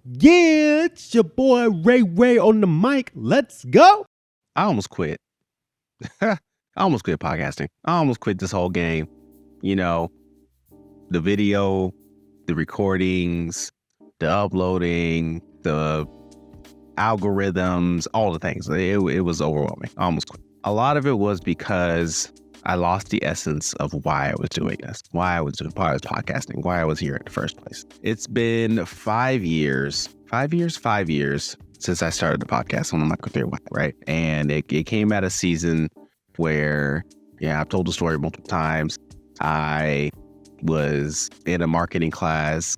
Yeah, it's your boy Ray on the mic. Let's go. I almost quit. I almost quit podcasting. I almost quit this whole game. You know, the video, the recordings, the uploading, the algorithms, all the things. It was overwhelming. I almost quit. A lot of it was because I lost the essence of why I was doing this, why I was podcasting, why I was here in the first place. It's been 5 years since I started the podcast on my career, right? And it came at a season where, I've told the story multiple times. I was in a marketing class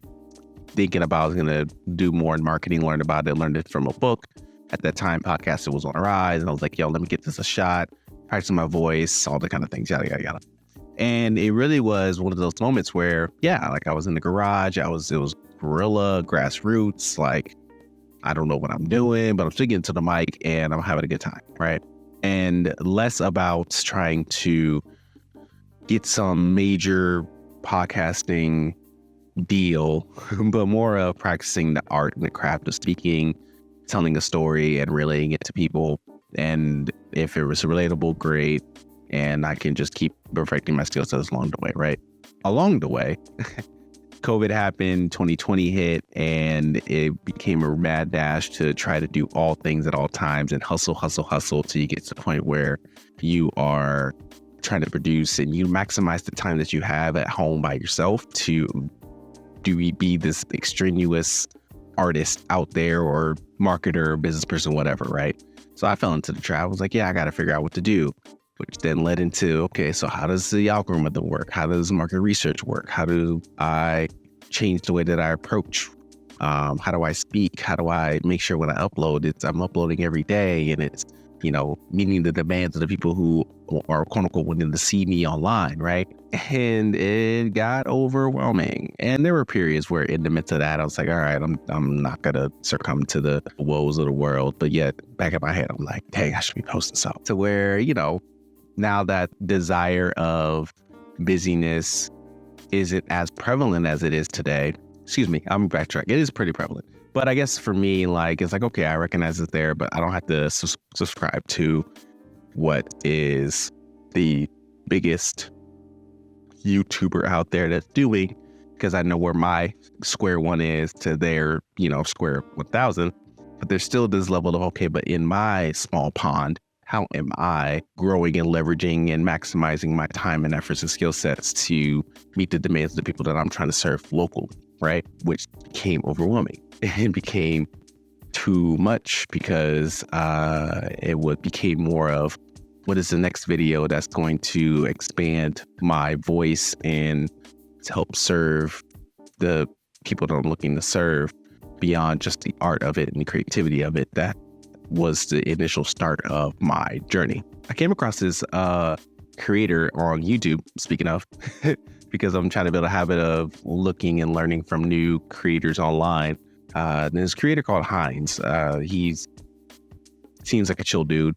thinking about I was going to do more in marketing, learned it from a book. At that time, podcasting was on the rise. And I was like, let me get this a shot, practice my voice, all the kind of things, yada, yada, yada. And it really was one of those moments where, I was in the garage. It was guerrilla, grassroots, like, I don't know what I'm doing, but I'm still getting to the mic and I'm having a good time, right? And less about trying to get some major podcasting deal, but more of practicing the art and the craft of speaking, telling a story and relaying it to people. And if it was relatable, great. And I can just keep perfecting my skill sets along the way, right? Along the way, COVID happened, 2020 hit, and it became a mad dash to try to do all things at all times and hustle till you get to the point where you are trying to produce and you maximize the time that you have at home by yourself to be this extraneous artist out there or marketer, business person, whatever, right? So I fell into the trap. I was like, I got to figure out what to do, which then led into, okay, so how does the algorithm work? How does market research work? How do I change the way that I approach? How do I speak? How do I make sure when I upload, I'm uploading every day and it's, meeting the demands of the people who are quote unquote wanting to see me online, right? And it got overwhelming. And there were periods where in the midst of that, I was like, all right, I'm not going to succumb to the woes of the world. But yet back in my head, I'm like, dang, I should be posting something. To where, now that desire of busyness isn't as prevalent as it is today. Excuse me, I'm backtrack. It is pretty prevalent. But I guess for me, it's like, okay, I recognize it's there, but I don't have to subscribe to what is the biggest YouTuber out there that's doing, because I know where my square one is to their, square 1,000. But there's still this level of, okay, but in my small pond, how am I growing and leveraging and maximizing my time and efforts and skill sets to meet the demands of the people that I'm trying to serve locally, right? Which became overwhelming. It became too much because became more of what is the next video that's going to expand my voice and to help serve the people that I'm looking to serve beyond just the art of it and the creativity of it. That was the initial start of my journey. I came across this creator on YouTube, speaking of, because I'm trying to build a habit of looking and learning from new creators online. This creator called Heinz. He seems like a chill dude,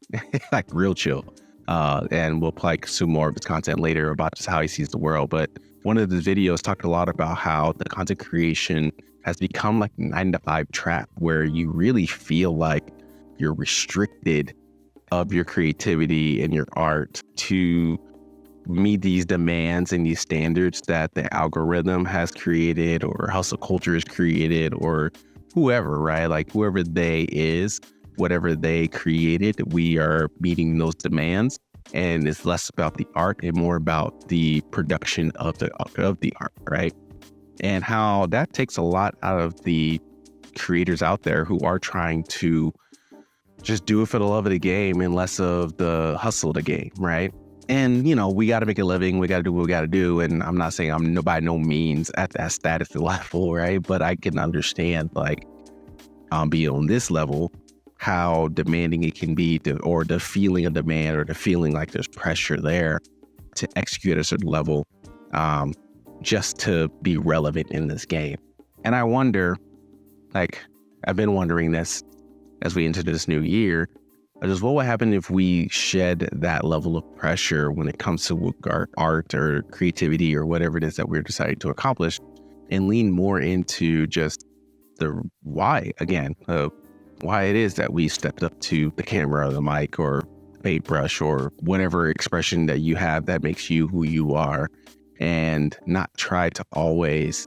like real chill. And we'll probably consume more of his content later about just how he sees the world. But one of the videos talked a lot about how the content creation has become like a 9-to-5 trap, where you really feel like you're restricted of your creativity and your art to meet these demands and these standards that the algorithm has created or hustle culture has created or whoever, right? Like whoever they is, whatever they created, we are meeting those demands. And it's less about the art and more about the production of the art, right? And how that takes a lot out of the creators out there who are trying to just do it for the love of the game and less of the hustle of the game, right? And, we got to make a living. We got to do what we got to do. And I'm not saying I'm by no means at that status level, right? But I can understand, be on this level, how demanding it can be or the feeling of demand or the feeling like there's pressure there to execute at a certain level just to be relevant in this game. And I wonder, I've been wondering this as we enter this new year, just what would happen if we shed that level of pressure when it comes to our art or creativity or whatever it is that we're deciding to accomplish and lean more into just the why again, why it is that we stepped up to the camera or the mic or paintbrush or whatever expression that you have that makes you who you are, and not try to always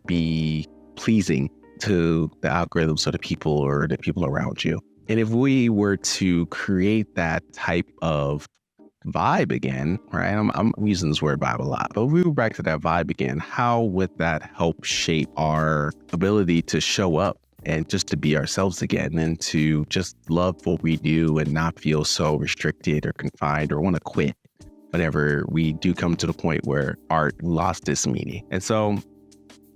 be pleasing to the algorithms or the people around you. And if we were to create that type of vibe again, right? I'm using this word vibe a lot, but if we were back to that vibe again, how would that help shape our ability to show up and just to be ourselves again, and to just love what we do and not feel so restricted or confined or want to quit whenever we do come to the point where art lost its meaning? And so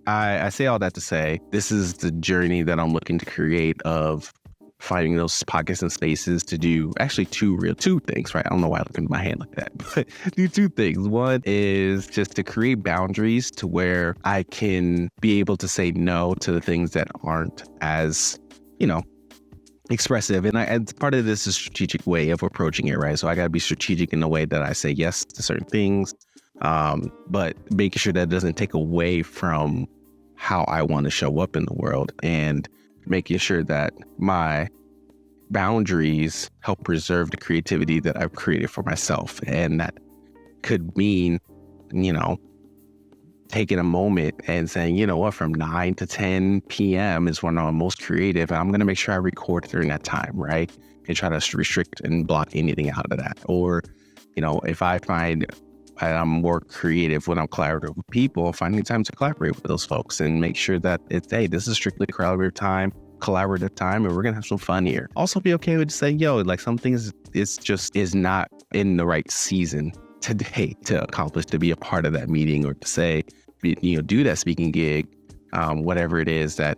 I say all that to say, this is the journey that I'm looking to create of finding those pockets and spaces to do actually two things, right? I don't know why I look into my hand like that, but do two things. One is just to create boundaries to where I can be able to say no to the things that aren't as, expressive. And part of this is a strategic way of approaching it, right? So I got to be strategic in the way that I say yes to certain things, but making sure that doesn't take away from how I want to show up in the world, and making sure that my boundaries help preserve the creativity that I've created for myself. And that could mean, taking a moment and saying, you know what, from 9 to 10 p.m. is when I'm most creative. And I'm going to make sure I record during that time, right? And try to restrict and block anything out of that. Or, if I find I'm more creative when I'm collaborative with people, finding time to collaborate with those folks and make sure that this is strictly collaborative time, and we're gonna have some fun here. Also be okay with saying, some things is not in the right season today to accomplish, to be a part of that meeting, or to say, do that speaking gig, whatever it is that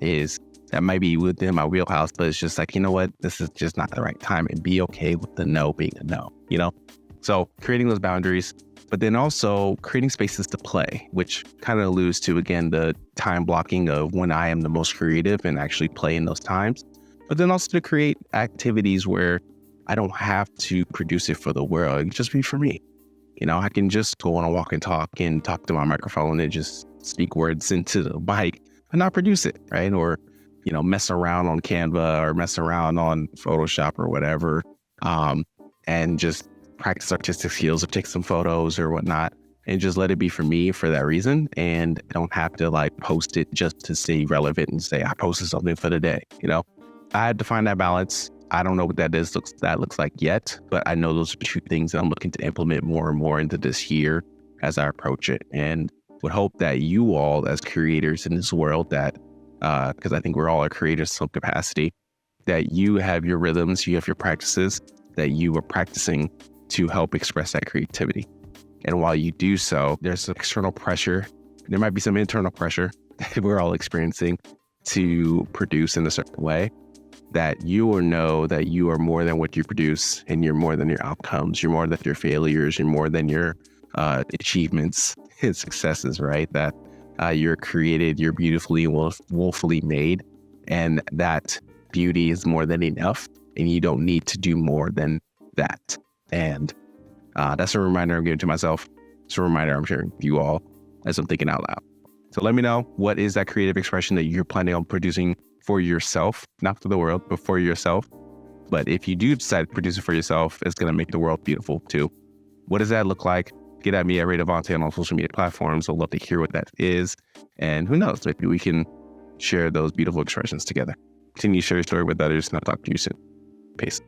might be within my wheelhouse, but it's just like, this is just not the right time, and be okay with the no being a no, So creating those boundaries, but then also creating spaces to play, which kind of alludes to, again, the time blocking of when I am the most creative and actually play in those times. But then also to create activities where I don't have to produce it for the world. It can just be for me. I can just go on a walk and talk to my microphone and just speak words into the mic and not produce it, right? Or, mess around on Canva or mess around on Photoshop or whatever, and just practice artistic skills or take some photos or whatnot, and just let it be for me for that reason. And I don't have to post it just to stay relevant and say I posted something for the day. I had to find that balance. I don't know what that looks like yet, but I know those are two things that I'm looking to implement more and more into this year as I approach it, and would hope that you all as creators in this world, that because I think we're all creators in some capacity, that you have your rhythms, you have your practices that you are practicing to help express that creativity. And while you do so, there's some external pressure. There might be some internal pressure that we're all experiencing to produce in a certain way, that you will know that you are more than what you produce, and you're more than your outcomes. You're more than your failures. You're more than your achievements and successes, right? That you're created, you're beautifully and woefully made, and that beauty is more than enough, and you don't need to do more than that. And that's a reminder I'm giving to myself. It's a reminder I'm sharing with you all as I'm thinking out loud. So let me know, what is that creative expression that you're planning on producing for yourself, not for the world, but for yourself. But if you do decide to produce it for yourself, it's going to make the world beautiful too. What does that look like? Get at me at Ray Devontae on all social media platforms. I'd love to hear what that is. And who knows, maybe we can share those beautiful expressions together. Continue to share your story with others, and I'll talk to you soon. Peace.